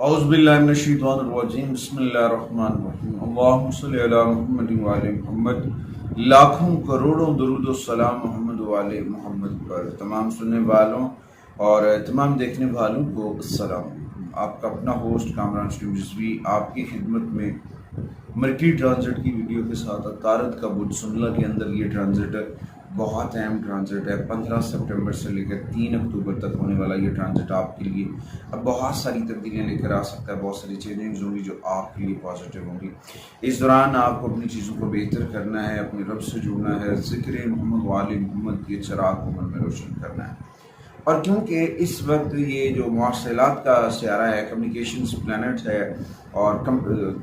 اعوذ باللہ من الشیطان الرجیم بسم اللہ الرحمن الرحیم اللہم صلی علی محمد وعلی محمد۔ لاکھوں کروڑوں درود و سلام محمد وعلی محمد پر۔ تمام سننے والوں اور تمام دیکھنے والوں کو السلام علیکم۔ آپ کا اپنا ہوسٹ کامران شریف رضوی آپ کی خدمت میں مرکری ٹرانزٹ کی ویڈیو کے ساتھ عطارد کا برج سنبلہ کے اندر یہ ٹرانزٹ بہت اہم ٹرانزٹ ہے۔ 15 سپٹمبر سے لے کر 3 اکتوبر تک ہونے والا یہ ٹرانزٹ آپ کے لیے اب بہت ساری تبدیلیاں لے کر آ سکتا ہے، بہت ساری چینجنگز ہوں گی جو آپ کے لیے پازیٹیو ہوں گی۔ اس دوران آپ کو اپنی چیزوں کو بہتر کرنا ہے، اپنے رب سے جڑنا ہے، ذکر محمد وعلی محمد کے چراغ کو من میں روشن کرنا ہے۔ اور کیونکہ اس وقت یہ جو مواصلات کا سیارہ ہے، کمیونیکیشنز پلانٹ ہے، اور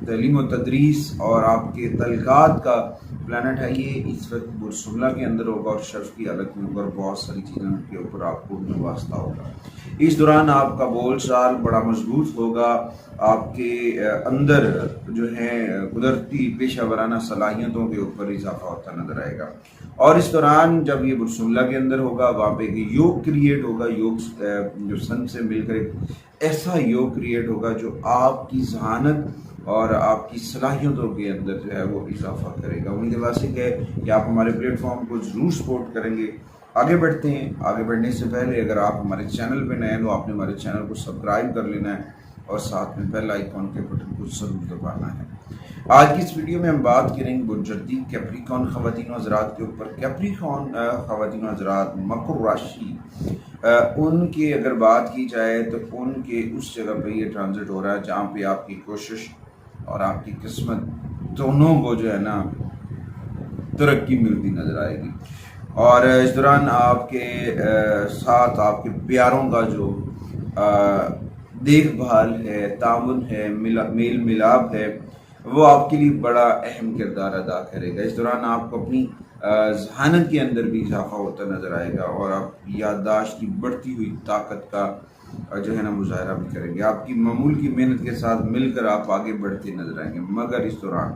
تعلیم و تدریس اور آپ کے تعلقات کا پلانٹ ہے، یہ اس وقت برج سنبلہ کے اندر ہوگا اور شرف کی حالت میں ہوگا اور بہت ساری چیزوں کے اوپر آپ کو واسطہ ہوگا۔ اس دوران آپ کا بول چال بڑا مضبوط ہوگا، آپ کے اندر جو ہے قدرتی پیشہ ورانہ صلاحیتوں کے اوپر اضافہ ہوتا نظر آئے گا۔ اور اس دوران جب یہ برج سنبلہ کے اندر ہوگا، وہاں پہ ایک یوگ کریٹ ہوگا، یوگ جو سن سے مل کر ایک ایسا یوگ کریٹ ہوگا جو آپ کی ذہانت اور آپ کی صلاحیتوں کے اندر جو ہے وہ اضافہ کرے گا۔ امید واسق ہے کہ آپ ہمارے پلیٹ فارم کو ضرور سپورٹ کریں گے۔ آگے بڑھتے ہیں۔ آگے بڑھنے سے پہلے اگر آپ ہمارے چینل پہ نئے ہیں تو آپ نے ہمارے چینل کو سبسکرائب کر لینا ہے اور ساتھ میں بیل آئیکن کے بٹن کو ضرور دبانا ہے۔ آج کی اس ویڈیو میں ہم بات کریں گے برج کیپریکون خواتین و حضرات کے اوپر۔ کیپریکون خواتین و حضرات مکر راشی، ان کی اگر بات کی جائے تو ان کے اس جگہ پہ یہ ٹرانزٹ ہو رہا ہے جہاں پہ آپ کی کوشش اور آپ کی قسمت دونوں کو جو ہے نا ترقی ملتی نظر آئے گی۔ اور اس دوران آپ کے ساتھ آپ کے پیاروں کا جو دیکھ بھال ہے، تعاون ہے، میل ملاپ ہے، وہ آپ کے لیے بڑا اہم کردار ادا کرے گا۔ اس دوران آپ کو اپنی ذہانت کے اندر بھی اضافہ ہوتا نظر آئے گا اور آپ یادداشت کی بڑھتی ہوئی طاقت کا جو ہے نا مظاہرہ بھی کریں گے۔ آپ کی معمول کی محنت کے ساتھ مل کر آپ آگے بڑھتے نظر آئیں گے، مگر اس دوران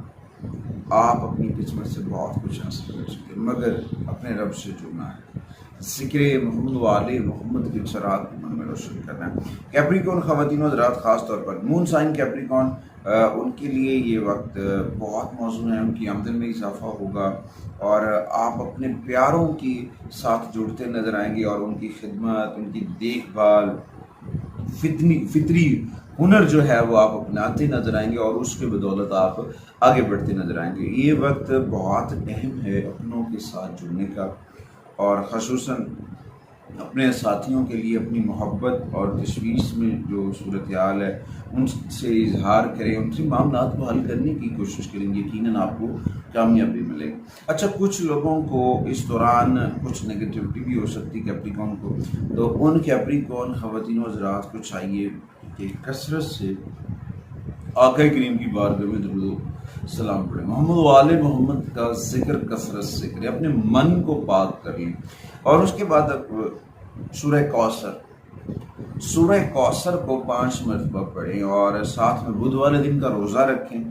آپ اپنی قسمت سے بہت کچھ حاصل کر سکتے ہیں، مگر اپنے رب سے جڑنا ہے، ذکر محمد وعلی محمد کے چراغ کو من میں روشن کرنا ہے۔ کیپریکون خواتین و حضرات، خاص طور پر مون سائن کیپریکون، ان کے لیے یہ وقت بہت موزوں ہے، ان کی آمدن میں اضافہ ہوگا اور آپ اپنے پیاروں کے ساتھ جڑتے نظر آئیں گے اور ان کی خدمت، ان کی دیکھ بھال، فطری ہنر جو ہے وہ آپ اپناتے نظر آئیں گے اور اس کے بدولت آپ آگے بڑھتے نظر آئیں گے۔ یہ وقت بہت اہم ہے اپنوں کے ساتھ جڑنے کا، اور خصوصاً اپنے ساتھیوں کے لیے اپنی محبت اور تشویش میں جو صورتحال ہے ان سے اظہار کریں، ان سے معاملات کو حل کرنے کی کوشش کریں، یقیناً آپ کو کامیابی ملے گی۔ اچھا، کچھ لوگوں کو اس دوران کچھ نگیٹیوٹی بھی ہو سکتی ہے کیپریکون کو، تو ان کیپریکون خواتین و حضرات کو چاہیے کہ کثرت سے آقا کریم کی بارگاہ میں درود و سلام پڑھیں، محمد وعلی محمد کا ذکر کثرت سے کریں، اپنے من کو پاک کر لیں۔ اور اس کے بعد سورہ کوثر کو 5 مرتبہ پڑھیں اور ساتھ میں بدھ والے دن کا روزہ رکھیں۔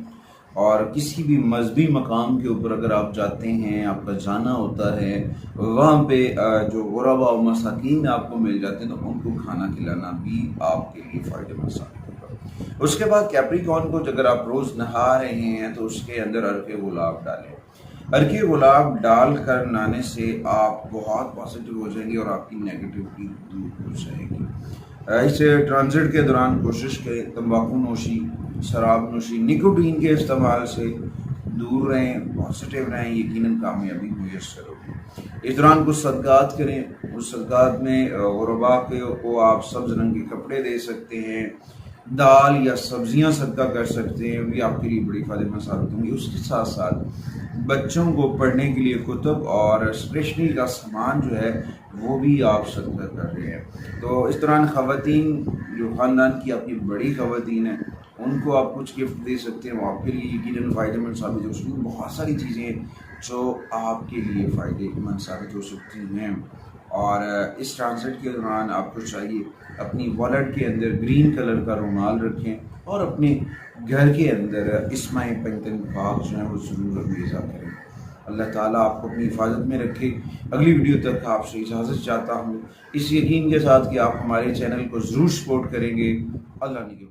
اور کسی بھی مذہبی مقام کے اوپر اگر آپ جاتے ہیں، آپ کا جانا ہوتا ہے، وہاں پہ جو غربا و مساکین آپ کو مل جاتے ہیں تو ان کو کھانا کھلانا بھی آپ کے لیے فائدہ مند ثابت ہوگا۔ اس کے بعد کیپریکون کو اگر آپ روز نہا رہے ہیں تو اس کے اندر عرق گلاب ڈالیں۔ عرق گلاب ڈال کر نہانے سے آپ بہت پازیٹیو ہو جائیں گے اور آپ کی نیگیٹیوٹی دور ہو جائے گی۔ اس ٹرانزٹ کے دوران کوشش کریں تمباکو نوشی، شراب نوشی، نکوٹین کے استعمال سے دور رہیں، پازیٹیو رہیں، یقیناً کامیابی میسر ہوگی۔ اس دوران کچھ صدقات کریں، اس صدقات میں غربا کو آپ سبز رنگ کے کپڑے دے سکتے ہیں، دال یا سبزیاں صدقہ کر سکتے ہیں، بھی آپ کے لیے بڑی فائدہ مند ثابت ہوں گی۔ اس کے ساتھ ساتھ بچوں کو پڑھنے کے لیے کتب اور اسٹیشنری کا سامان جو ہے وہ بھی آپ صدقہ کر رہے ہیں۔ تو اس دوران خواتین جو خاندان کی آپ کی بڑی خواتین ہیں ان کو آپ کچھ گفٹ دے سکتے ہیں، وہ آپ کے لیے یقیناً فائدہ مند ثابت ہو سکتی ہیں۔ بہت ساری چیزیں جو آپ کے لیے فائدہ مند ثابت ہو سکتی ہیں۔ اور اس ٹرانزٹ کے دوران آپ کو چاہیے اپنی والیٹ کے اندر گرین کلر کا رومال رکھیں اور اپنے گھر کے اندر اسماء پنجتن پاک جو ہیں وہ ضرور ریزہ کریں۔ اللہ تعالیٰ آپ کو اپنی حفاظت میں رکھے۔ اگلی ویڈیو تک آپ سے اجازت چاہتا ہوں، اس یقین کے ساتھ کہ آپ ہمارے چینل کو ضرور سپورٹ کریں گے۔ اللہ نگہبان۔